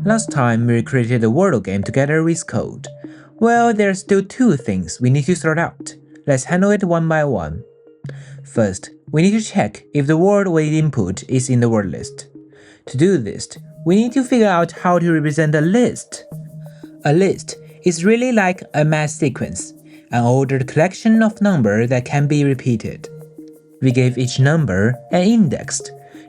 Last time we created a Wordle game together with code. Well, there are still two things we need to sort out. Let's handle it one by one. First, we need to check if the word we input is in the word list. To do this, we need to figure out how to represent a list. A list is really like a math sequence, an ordered collection of numbers that can be repeated. We gave each number an index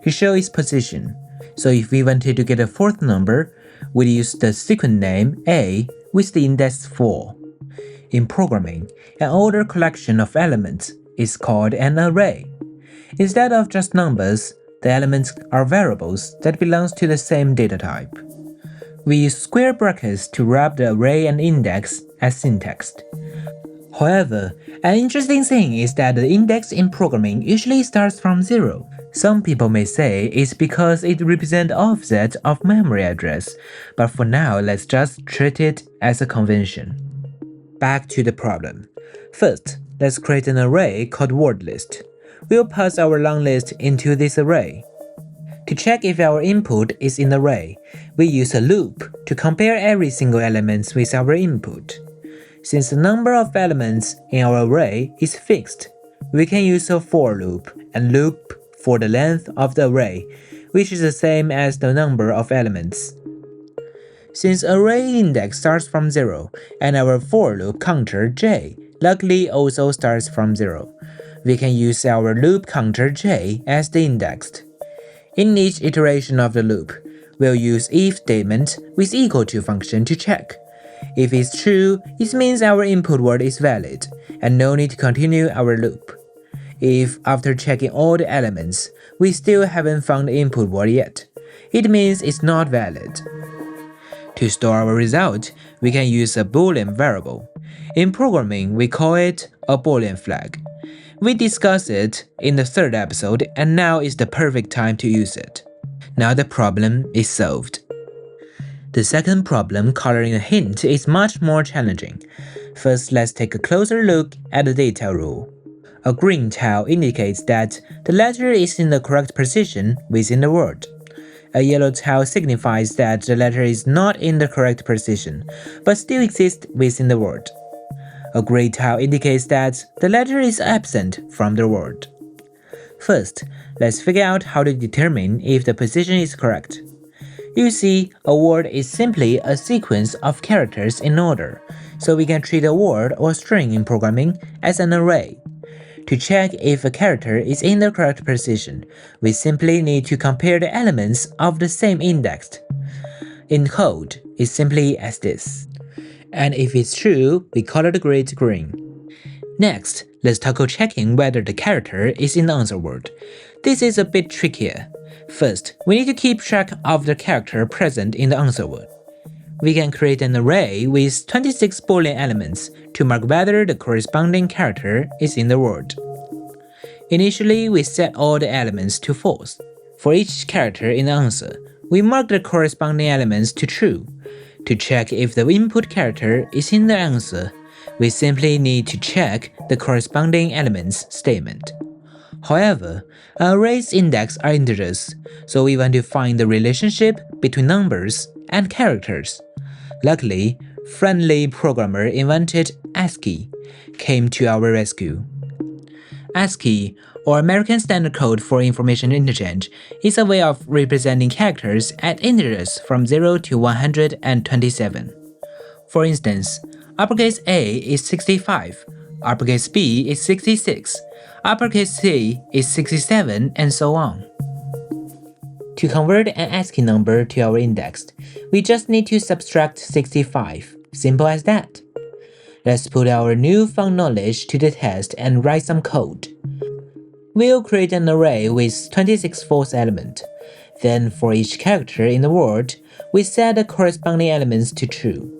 to show its position. So if we wanted to get a fourth number, we'd use the sequence name A with the index 4. In programming, an ordered collection of elements is called an array. Instead of just numbers, the elements are variables that belong to the same data type. We use square brackets to wrap the array and index as syntax. However, an interesting thing is that the index in programming usually starts from 0. Some people may say it's because it represents offset of memory address, but for now let's just treat it as a convention. Back to the problem. First, let's create an array called word list. We'll pass our long list into this array. To check if our input is in the array, we use a loop to compare every single element with our input. Since the number of elements in our array is fixed, we can use a for loop and loop for the length of the array, which is the same as the number of elements. Since array index starts from 0 and our for loop counter j luckily also starts from 0, we can use our loop counter j as the index. In each iteration of the loop, we'll use if statement with equal to function to check. If it's true, it means our input word is valid, and no need to continue our loop. If, after checking all the elements, we still haven't found the input word yet, it means it's not valid. To store our result, we can use a Boolean variable. In programming, we call it a Boolean flag. We discussed it in the third episode, and now is the perfect time to use it. Now the problem is solved. The second problem, coloring a hint, is much more challenging. First, let's take a closer look at the detail rule. A green tile indicates that the letter is in the correct position within the word. A yellow tile signifies that the letter is not in the correct position, but still exists within the word. A gray tile indicates that the letter is absent from the word. First, let's figure out how to determine if the position is correct. You see, a word is simply a sequence of characters in order, so we can treat a word or string in programming as an array. To check if a character is in the correct position, we simply need to compare the elements of the same index. In code, it's simply as this. And if it's true, we color the grid green. Next, let's tackle checking whether the character is in the answer word. This is a bit trickier. First, we need to keep track of the character present in the answer word. We can create an array with 26 Boolean elements to mark whether the corresponding character is in the word. Initially, we set all the elements to false. For each character in the answer, we mark the corresponding elements to true. To check if the input character is in the answer, we simply need to check the corresponding elements statement. However, an array's index are integers, so we want to find the relationship between numbers and characters. Luckily, friendly programmer invented ASCII came to our rescue. ASCII, or American Standard Code for Information Interchange, is a way of representing characters at integers from 0 to 127. For instance, uppercase A is 65, uppercase B is 66, uppercase C is 67, and so on. To convert an ASCII number to our index, we just need to subtract 65. Simple as that. Let's put our newfound knowledge to the test and write some code. We'll create an array with 26 false elements. Then for each character in the word, we set the corresponding elements to true.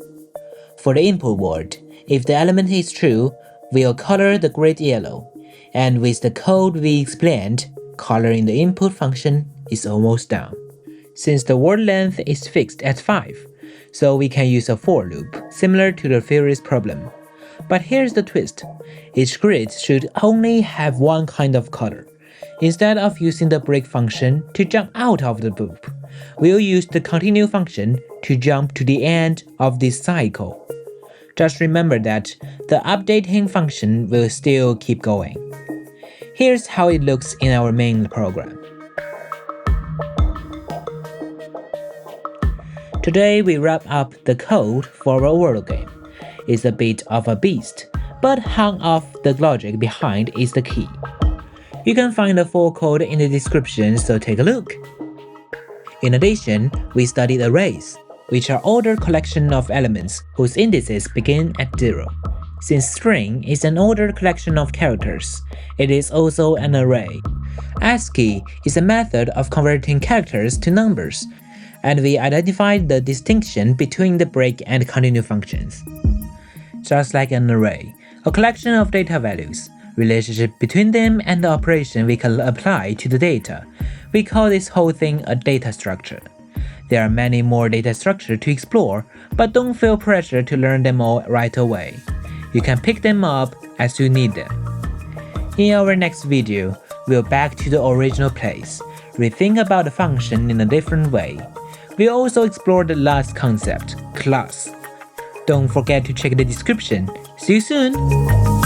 For the input word, if the element is true, we'll color the grid yellow. And with the code we explained, coloring the input function is almost done. Since the word length is fixed at 5, so we can use a for loop, similar to the previous problem. But here's the twist. Each grid should only have one kind of color. Instead of using the break function to jump out of the loop, we'll use the continue function to jump to the end of this cycle. Just remember that the updating function will still keep going. Here's how it looks in our main program. Today we wrap up the code for our word game. It's a bit of a beast, but hung off the logic behind is the key. You can find the full code in the description, so take a look. In addition, we studied arrays, which are ordered collection of elements whose indices begin at 0. Since string is an ordered collection of characters, it is also an array. ASCII is a method of converting characters to numbers, and we identified the distinction between the break and continue functions. Just like an array, a collection of data values, relationship between them and the operation we can apply to the data. We call this whole thing a data structure. There are many more data structures to explore, but don't feel pressure to learn them all right away. You can pick them up as you need them. In our next video, we'll back to the original place, rethink about the function in a different way. We'll also explore the last concept, class. Don't forget to check the description. See you soon!